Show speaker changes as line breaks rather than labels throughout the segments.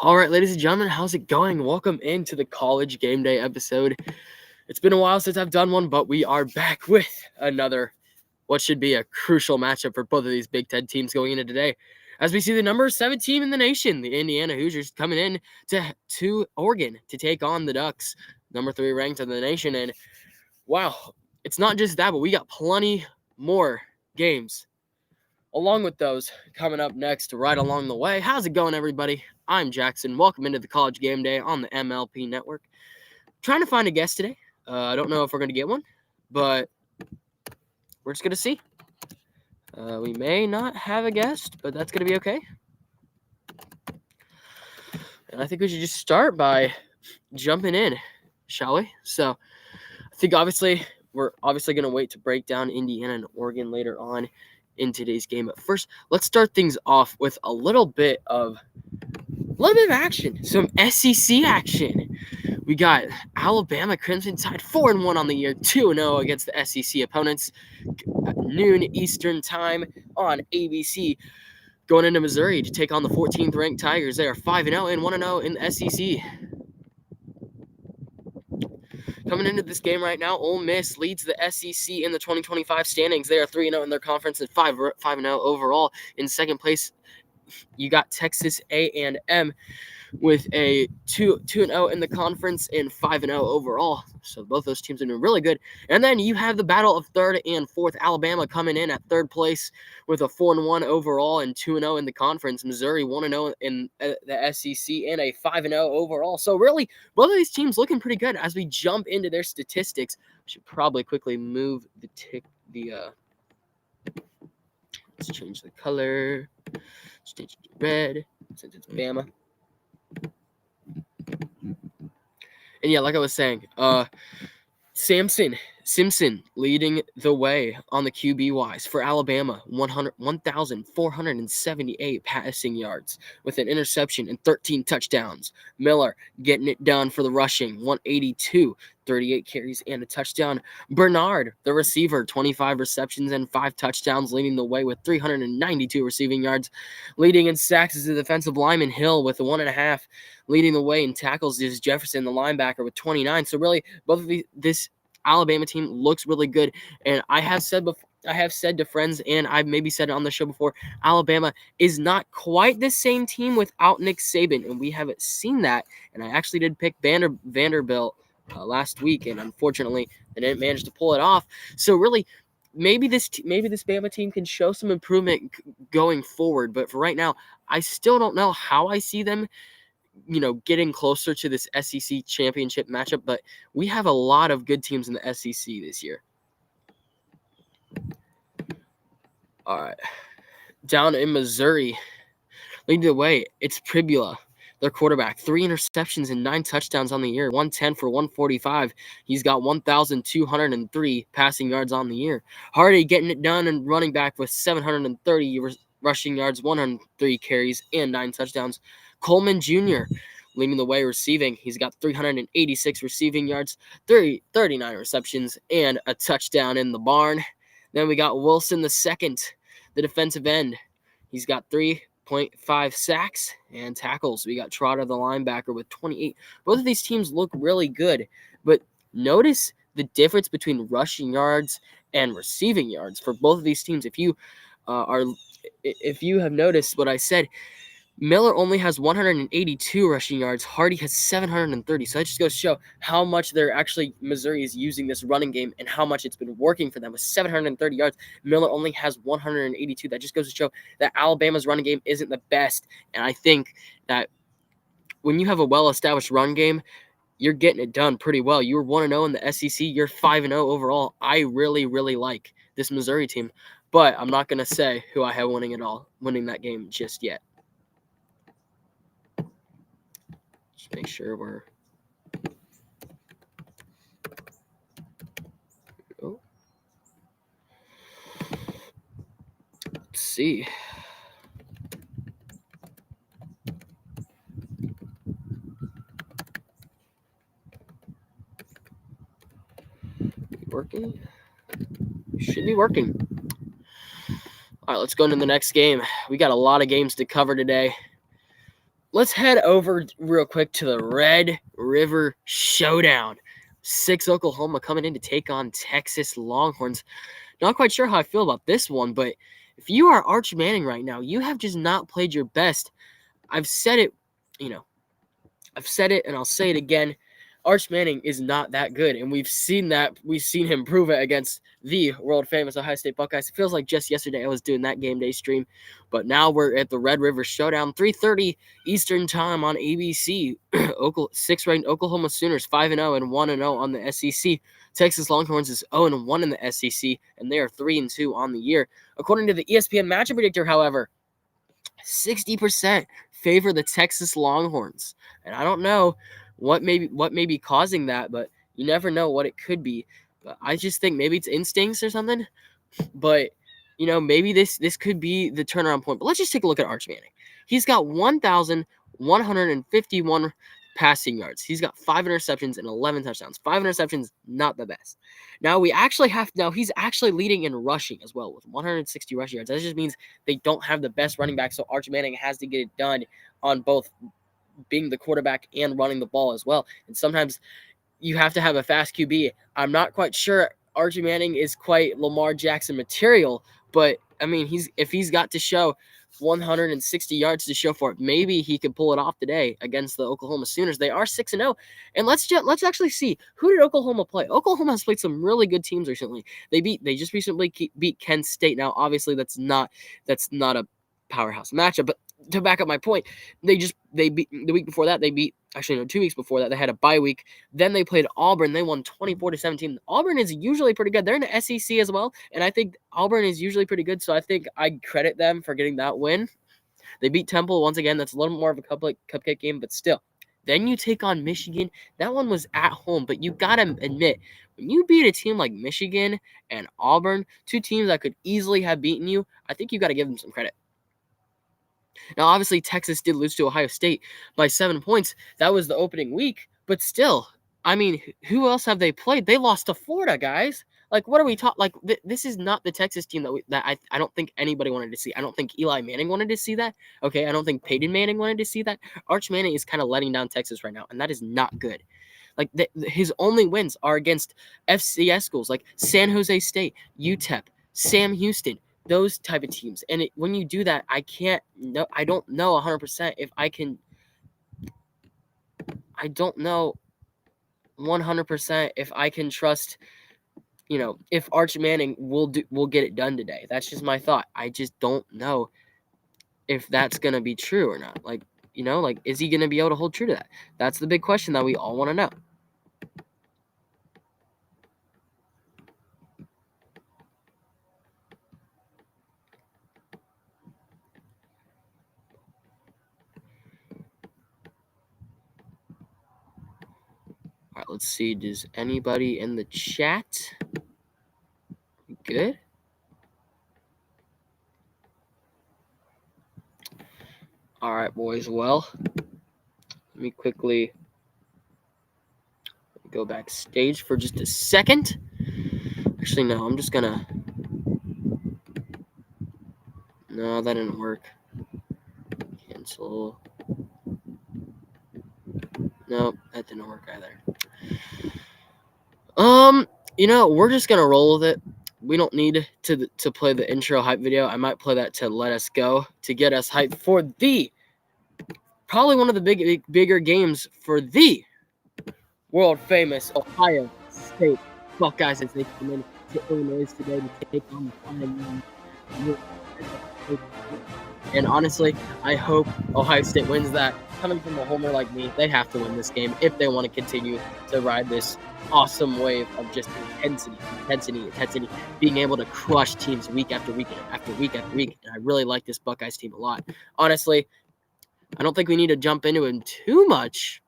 All right, ladies and gentlemen, how's it going? Welcome into the College Game Day episode. It's been a while since I've done one, but we are back with another, what should be a crucial matchup for both of these Big Ten teams going into today. As we see the number 7 team in the nation, the Indiana Hoosiers, coming in to Oregon to take on the Ducks, number 3 ranked in the nation. And wow, it's not just that, but we got plenty more games along with those coming up next right along the way. How's it going, everybody? I'm Jackson. Welcome into the College Game Day on the MLP Network. Trying to find a guest today. I don't know if we're going to get one, but we're just going to see. We may not have a guest, but that's going to be okay. And I think we should just start by jumping in, shall we? So I think we're obviously going to wait to break down Indiana and Oregon later on in today's game. But first, let's start things off with a little bit of action, some SEC action. We got Alabama Crimson Tide 4-1 on the year, 2-0 against the SEC opponents. Noon Eastern time on ABC. Going into Missouri to take on the 14th ranked Tigers. They are 5-0 and 1-0 in the SEC. Coming into this game right now, Ole Miss leads the SEC in the 2025 standings. They are 3-0 in their conference and 5-0 overall. In second place, you got Texas A&M with a 2-0 in the conference and 5-0 overall. So both those teams are doing really good. And then you have the battle of third and fourth. Alabama coming in at third place with a 4-1 overall and 2-0 in the conference. Missouri 1-0 in the SEC and a 5-0 overall. So really, both of these teams looking pretty good. As we jump into their statistics, I should probably quickly move let's change the color. Let's change it to red since it's Bama. And yeah, like I was saying, Simpson leading the way on the QB-wise for Alabama, 1,478 passing yards with an interception and 13 touchdowns. Miller getting it done for the rushing, 182, 38 carries and a touchdown. Bernard, the receiver, 25 receptions and 5 touchdowns, leading the way with 392 receiving yards. Leading in sacks is the defensive lineman Hill with a 1.5. Leading the way in tackles is Jefferson, the linebacker, with 29. So really, both of this Alabama team looks really good. And I have said to friends, and I've maybe said it on the show before, Alabama is not quite the same team without Nick Saban, and we haven't seen that. And I actually did pick Vanderbilt last week, and unfortunately, they didn't manage to pull it off. So really, maybe this Bama team can show some improvement going forward. But for right now, I still don't know how I see them getting closer to this SEC championship matchup, but we have a lot of good teams in the SEC this year. All right. Down in Missouri, leading the way, it's Pribula, their quarterback. 3 interceptions and 9 touchdowns on the year, 110 for 145. He's got 1,203 passing yards on the year. Hardy getting it done and running back with 730 rushing yards, 103 carries, and 9 touchdowns. Coleman Jr. leading the way receiving. He's got 386 receiving yards, 39 receptions, and a touchdown in the barn. Then we got Wilson II, the defensive end. He's got 3.5 sacks and tackles. We got Trotter, the linebacker, with 28. Both of these teams look really good, but notice the difference between rushing yards and receiving yards for both of these teams. If you have noticed what I said, Miller only has 182 rushing yards. Hardy has 730. So that just goes to show how much Missouri is using this running game and how much it's been working for them. With 730 yards, Miller only has 182. That just goes to show that Alabama's running game isn't the best. And I think that when you have a well-established run game, you're getting it done pretty well. You were 1-0 in the SEC. You're 5-0 overall. I really, really like this Missouri team. But I'm not going to say who I have winning that game just yet. Make sure we're let's see. Working? Should be working. All right, let's go into the next game. We got a lot of games to cover today. let's head over real quick to the Red River Showdown. 6 Oklahoma coming in to take on Texas Longhorns. Not quite sure how I feel about this one, but if you are Arch Manning right now, you have just not played your best. I've said it, I've said it and I'll say it again. Arch Manning is not that good, and we've seen that. We've seen him prove it against the world famous Ohio State Buckeyes. It feels like just yesterday I was doing that game day stream, but now we're at the Red River Showdown, 3:30 Eastern Time on ABC. 6th-ranked Oklahoma Sooners 5-0 and 1-0 on the SEC. Texas Longhorns is 0-1 in the SEC, and they are 3-2 on the year. According to the ESPN matchup predictor, however, 60% favor the Texas Longhorns. And I don't know what may be causing that, but you never know what it could be. But I just think maybe it's instincts or something. But maybe this could be the turnaround point. But let's just take a look at Arch Manning. He's got 1,151 passing yards. He's got 5 interceptions and 11 touchdowns. 5 interceptions, not the best. Now he's actually leading in rushing as well with 160 rushing yards. That just means they don't have the best running back, so Arch Manning has to get it done on both being the quarterback and running the ball as well. And sometimes you have to have a fast QB. I'm not quite sure Archie Manning is quite Lamar Jackson material, but I mean, if he's got to show 160 yards to show for it, maybe he could pull it off today against the Oklahoma Sooners. They are 6-0, and let's actually see, who did Oklahoma play. Oklahoma has played some really good teams recently. They just recently beat Kent State. Now, obviously, that's not a powerhouse matchup, but to back up my point, they beat the week before that. 2 weeks before that, they had a bye week. Then they played Auburn. They won 24-17. Auburn is usually pretty good. They're in the SEC as well, and I think Auburn is usually pretty good. So I think I credit them for getting that win. They beat Temple once again. That's a little more of a cupcake game, but still. Then you take on Michigan. That one was at home, but you gotta admit, when you beat a team like Michigan and Auburn, 2 teams that could easily have beaten you, I think you got to give them some credit. Now, obviously, Texas did lose to Ohio State by 7 points. That was the opening week. But still, I mean, who else have they played? They lost to Florida, guys. Like, what are we talking? Like, this is not the Texas team that I don't think anybody wanted to see. I don't think Eli Manning wanted to see that. Okay, I don't think Peyton Manning wanted to see that. Arch Manning is kind of letting down Texas right now, and that is not good. Like, his only wins are against FCS schools like San Jose State, UTEP, Sam Houston, those type of teams. And when you do that, I don't know 100% if I can. I don't know 100% if I can trust, if Arch Manning will get it done today. That's just my thought. I just don't know if that's going to be true or not. Like, is he going to be able to hold true to that? That's the big question that we all want to know. All right, let's see. Does anybody in the chat? Good. All right, boys. Well, let me quickly go backstage for just a second. Actually, no, I'm just gonna. No, that didn't work. Cancel. No, that didn't work either. We're just gonna roll with it. We don't need to play the intro hype video. I might play that to let us go, to get us hyped for probably one of the bigger games for the world famous Ohio State Buckeyes as they come in to Illinois today to take on the 5-1. And honestly, I hope Ohio State wins that. Coming from a homer like me, they have to win this game if they want to continue to ride this awesome wave of just intensity, being able to crush teams week after week after week after week. And I really like this Buckeyes team a lot. Honestly, I don't think we need to jump into it too much.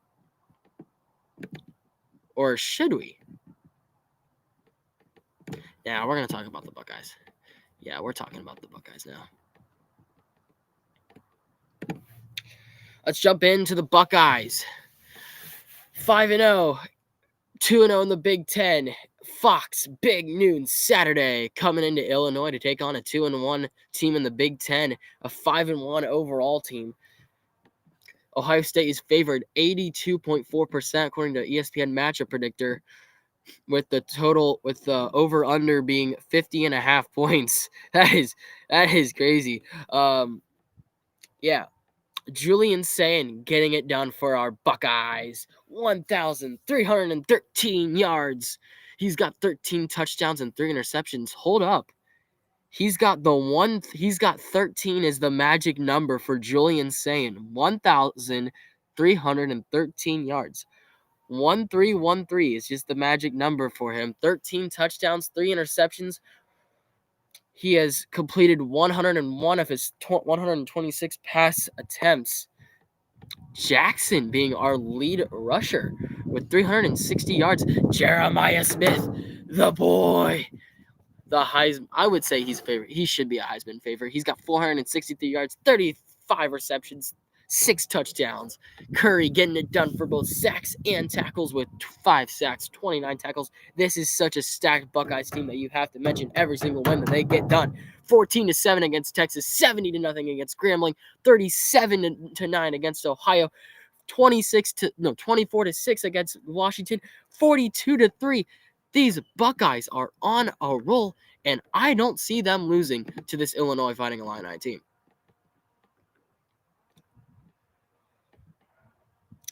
Or should we? Yeah, we're going to talk about the Buckeyes. Yeah, we're talking about the Buckeyes now. Let's jump into the Buckeyes. 5-0, 2-0 in the Big Ten. Fox, big noon Saturday, coming into Illinois to take on a 2-1 team in the Big Ten, a 5-1 overall team. Ohio State is favored 82.4% according to ESPN matchup predictor, with the over under being 50.5 points. That is crazy. Yeah. Julian Sayin getting it done for our Buckeyes. 1,313 yards. He's got 13 touchdowns and 3 interceptions. Hold up. He's got 13 is the magic number for Julian Sayin. 1,313 yards. 1313 is just the magic number for him. 13 touchdowns, 3 interceptions. He has completed 101 of his 126 pass attempts. Jackson being our lead rusher with 360 yards. Jeremiah Smith, the boy. The Heisman, I would say he's favorite. He should be a Heisman favorite. He's got 463 yards, 35 receptions, 6 touchdowns. Curry getting it done for both sacks and tackles with 5 sacks, 29 tackles. This is such a stacked Buckeyes team that you have to mention every single win that they get done. 14-7 against Texas, 70-0 against Grambling, 37-9 against Ohio, 24-6 against Washington, 42-3. These Buckeyes are on a roll, and I don't see them losing to this Illinois Fighting Illini team.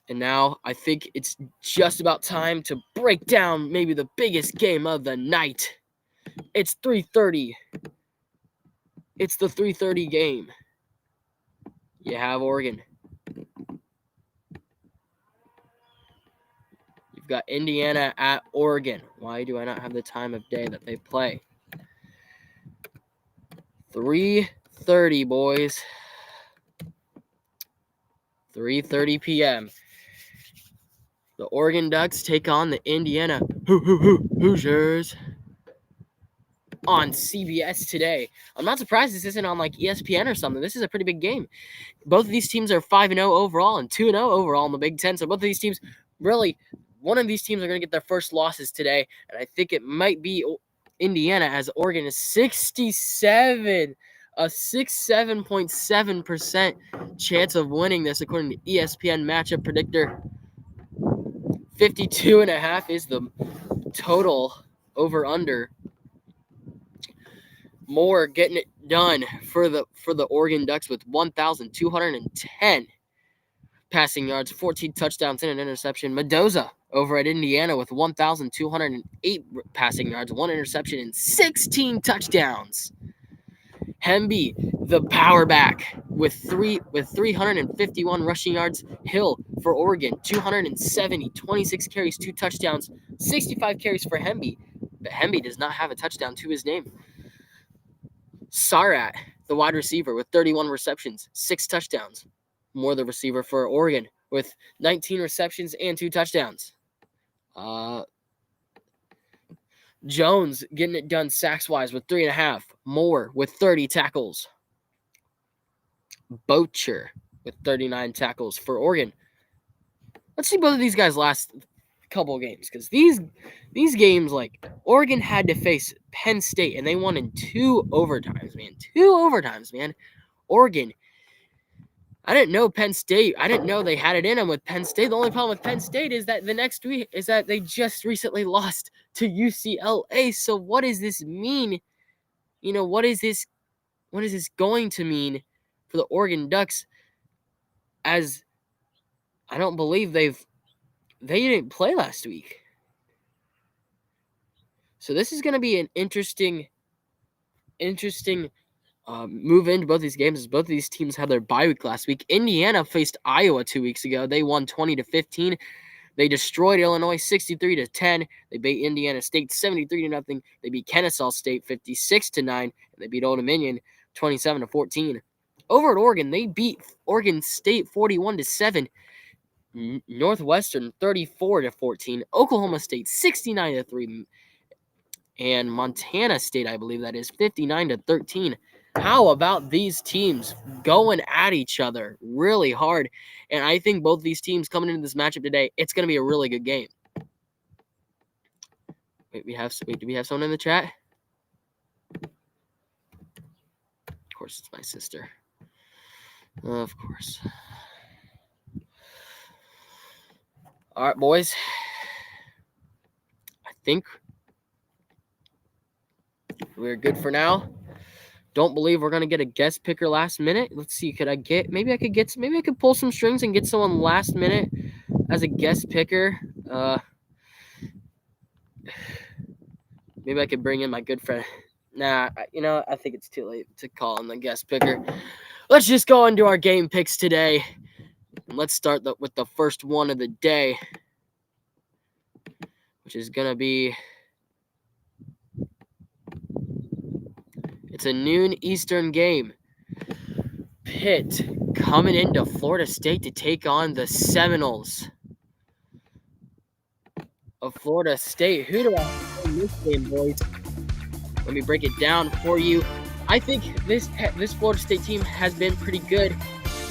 And now I think it's just about time to break down maybe the biggest game of the night. It's 3:30. It's the 3:30 game. You have Oregon. You've got Indiana at Oregon. Why do I not have the time of day that they play? 3:30, boys. 3:30 p.m. The Oregon Ducks take on the Indiana Hoosiers on CBS today. I'm not surprised this isn't on like ESPN or something. This is a pretty big game. Both of these teams are 5-0 overall and 2-0 overall in the Big Ten. So both of these teams, really, one of these teams are going to get their first losses today. And I think it might be Indiana, as Oregon is 67.7% chance of winning this according to ESPN matchup predictor. 52.5 is the total over under. Moore getting it done for the Oregon Ducks with 1,210 passing yards, 14 touchdowns and an interception. Mendoza over at Indiana with 1,208 passing yards, 1 interception and 16 touchdowns. Hemby, the power back, with 351 rushing yards. Hill for Oregon, 270, 26 carries, 2 touchdowns, 65 carries for Hemby. But Hemby does not have a touchdown to his name. Sarat, the wide receiver, with 31 receptions, 6 touchdowns. Moore, the receiver for Oregon, with 19 receptions and 2 touchdowns. Jones getting it done sacks-wise with 3.5. Moore with 30 tackles. Bocher with 39 tackles for Oregon. Let's see both of these guys last couple of games, because these games, like, Oregon had to face Penn State, and they won in 2 overtimes, man. 2 overtimes, man. Oregon, I didn't know Penn State. I didn't know they had it in them with Penn State. The only problem with Penn State is that the next week is that they just recently lost to UCLA. So what does this mean? You know, what is this going to mean for the Oregon Ducks? As I don't believe they didn't play last week. So this is going to be an interesting move into both these games, as both of these teams had their bye week last week. Indiana faced Iowa 2 weeks ago. They won 20-15. They destroyed Illinois 63-10. They beat Indiana State 73-0. They beat Kennesaw State 56-9, and they beat Old Dominion 27-14. Over at Oregon, they beat Oregon State 41-7. Northwestern 34-14. Oklahoma State 69-3. And Montana State, I believe that is, 59-13. How about these teams going at each other really hard? And I think both these teams coming into this matchup today, it's going to be a really good game. Do we have someone in the chat? Of course, it's my sister. Of course. All right, boys. I think we're good for now. Don't believe we're gonna get a guest picker last minute. Let's see. Maybe I could pull some strings and get someone last minute as a guest picker. Maybe I could bring in my good friend. Nah, I think it's too late to call in the guest picker. Let's just go into our game picks today. And let's start with the first one of the day, which is going to be, it's a noon Eastern game. Pitt coming into Florida State to take on the Seminoles of Florida State. Who do I have in this game, boys? Let me break it down for you. I think this Florida State team has been pretty good.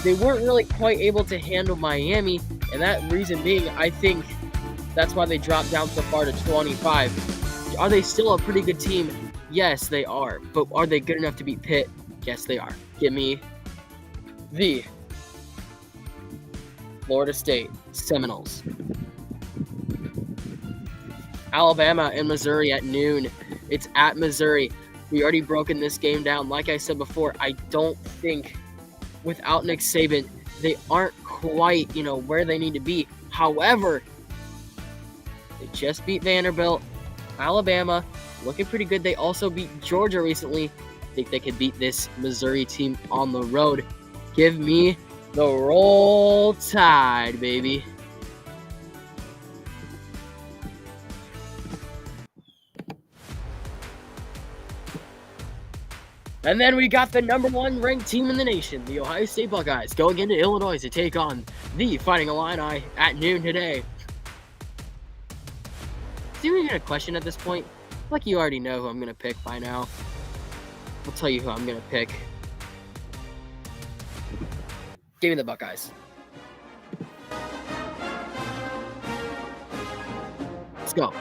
They weren't really quite able to handle Miami, and that reason being, I think that's why they dropped down so far to 25. Are they still a pretty good team? Yes, they are. But are they good enough to beat Pitt? Yes, they are. Give me the Florida State Seminoles. Alabama and Missouri at noon. It's at Missouri. We already broken this game down. Like I said before, I don't think without Nick Saban, they aren't quite, where they need to be. However, they just beat Vanderbilt. Alabama, looking pretty good. They also beat Georgia recently. I think they could beat this Missouri team on the road. Give me the Roll Tide, baby. And then we got the number 1 ranked team in the nation, the Ohio State Buckeyes, going into Illinois to take on the Fighting Illini at noon today. Do you get a question at this point? Like you already know who I'm going to pick by now. I'll tell you who I'm going to pick. Give me the Buckeyes. Let's go.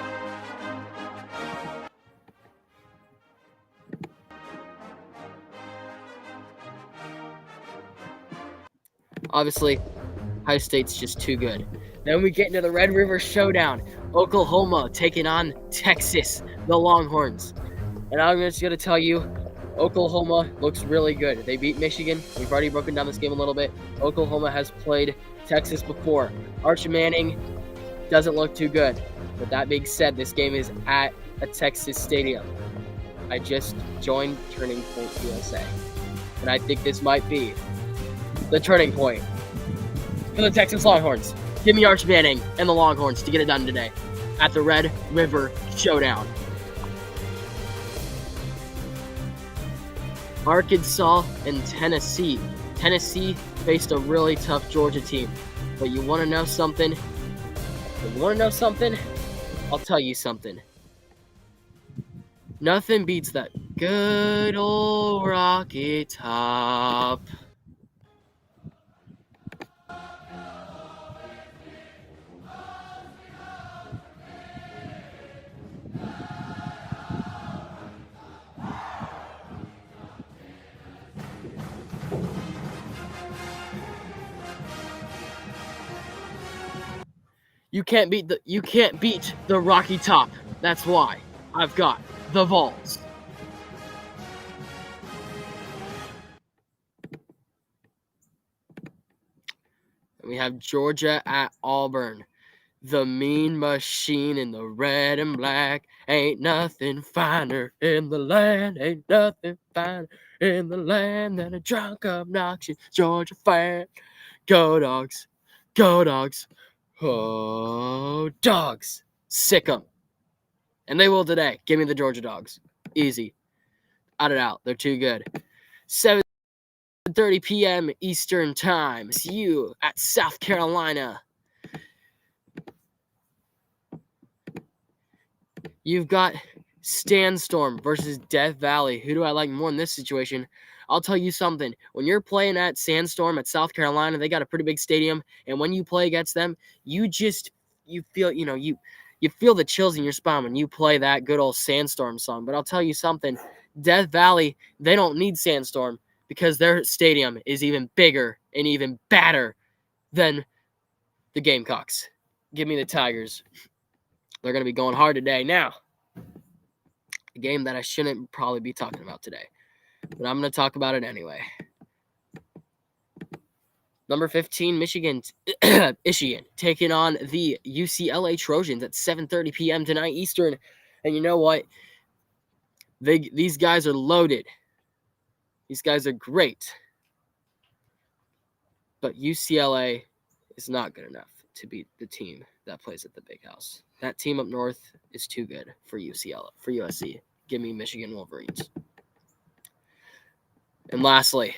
Obviously, Ohio State's just too good. Then we get into the Red River Showdown. Oklahoma taking on Texas, the Longhorns. And I'm just going to tell you, Oklahoma looks really good. They beat Michigan. We've already broken down this game a little bit. Oklahoma has played Texas before. Arch Manning doesn't look too good. But that being said, this game is at a Texas stadium. I just joined Turning Point USA. And I think this might be the turning point for the Texas Longhorns. Give me Arch Manning and the Longhorns to get it done today at the Red River Showdown. Arkansas and Tennessee. Tennessee faced a really tough Georgia team. But you want to know something? I'll tell you something. Nothing beats that good old Rocky Top. You can't beat the Rocky Top. That's why I've got the Vols. And we have Georgia at Auburn. The Mean Machine in the red and black. Ain't nothing finer in the land. Ain't nothing finer in the land than a drunk, obnoxious Georgia fan. Go Dogs. Go Dogs. Oh, Dogs. Sick 'em. And they will today. Give me the Georgia Dogs. Easy. Out it out. They're too good. 7:30 p.m. Eastern Time. See you at South Carolina. You've got Sandstorm versus Death Valley. Who do I like more in this situation? I'll tell you something. When you're playing at Sandstorm at South Carolina, they got a pretty big stadium. And when you play against them, you feel, you feel the chills in your spine when you play that good old Sandstorm song. But I'll tell you something. Death Valley, they don't need Sandstorm because their stadium is even bigger and even badder than the Gamecocks. Give me the Tigers. They're going to be going hard today. Now, a game that I shouldn't probably be talking about today, but I'm going to talk about it anyway. Number 15, Michigan taking on the UCLA Trojans at 7:30 p.m. tonight Eastern. And you know what? These guys are loaded. These guys are great. But UCLA is not good enough to beat the team that plays at the Big House. That team up north is too good for USC. Give me Michigan Wolverines. And lastly,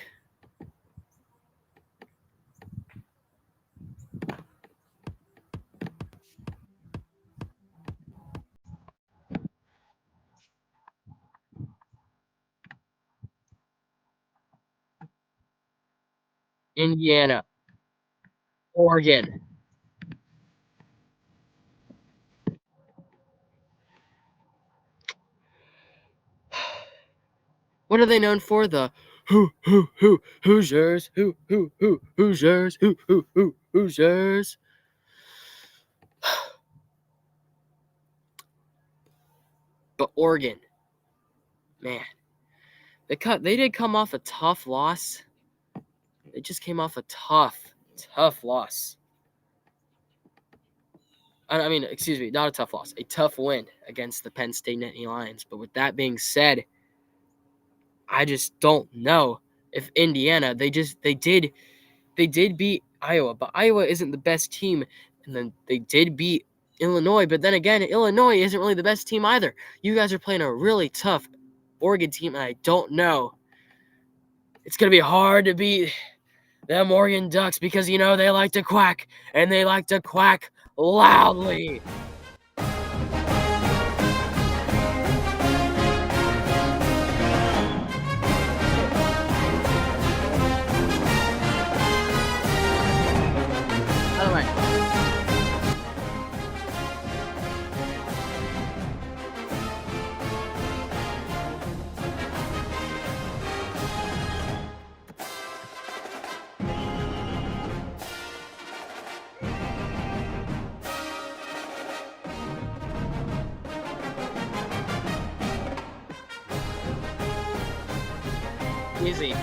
Indiana, Oregon. What are they known for? The Hoosiers, Hoosiers, Hoosiers. But Oregon, man, they did come off a tough loss. They just came off a tough loss. I mean, excuse me, not a tough loss, a tough win against the Penn State Nittany Lions. But with that being said, I just don't know if Indiana, they did beat Iowa, but Iowa isn't the best team. And then they did beat Illinois, but then again, Illinois isn't really the best team either. You guys are playing a really tough Oregon team, and I don't know. It's going to be hard to beat them Oregon Ducks because, you know, they like to quack, and they like to quack loudly. All right. Easy.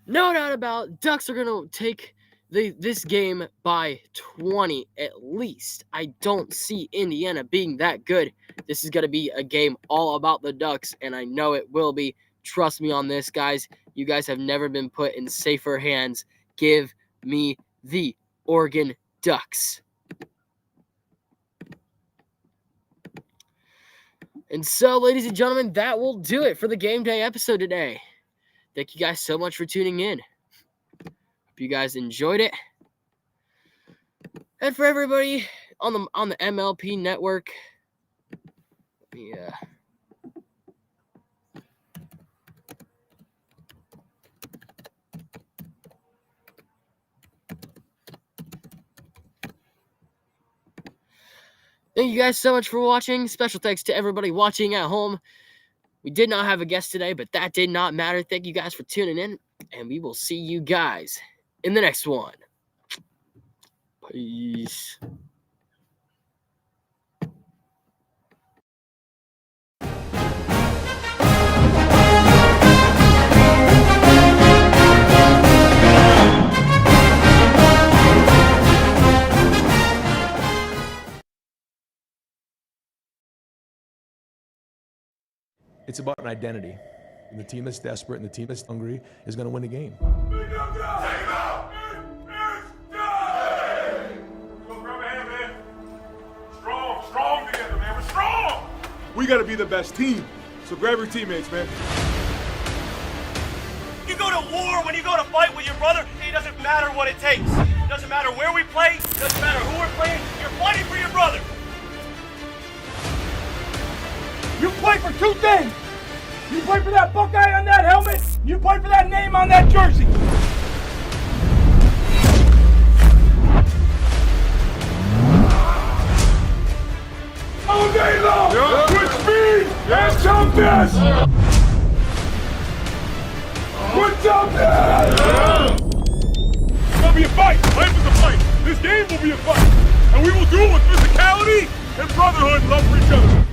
No doubt about it, Ducks are going to take this game by 20 at least. I don't see Indiana being that good. This is going to be a game all about the Ducks, and I know it will be. Trust me on this, guys. You guys have never been put in safer hands. Give me the Oregon Ducks. And so, ladies and gentlemen, that will do it for the Game Day episode today. Thank you guys so much for tuning in. Hope you guys enjoyed it. And for everybody on the MLP network, thank you guys so much for watching. Special thanks to everybody watching at home. We did not have a guest today, but that did not matter. Thank you guys for tuning in, and we will see you guys in the next one. Peace.
It's about an identity. And the team that's desperate and the team that's hungry is going to win the game.
Strong together, man. We're strong. We got to be the best team. So grab your teammates, man.
You go to war when you go to fight with your brother, it doesn't matter what it takes. It doesn't matter where we play, it doesn't matter who we're playing, you're fighting for your brother.
You play for two things. You play for that Buckeye on that helmet, you play for that name on that jersey.
All day long, with speed and toughness. With toughness. It's gonna be a fight. Life is a fight. This game will be a fight, and we will do it with physicality and brotherhood and love for each other.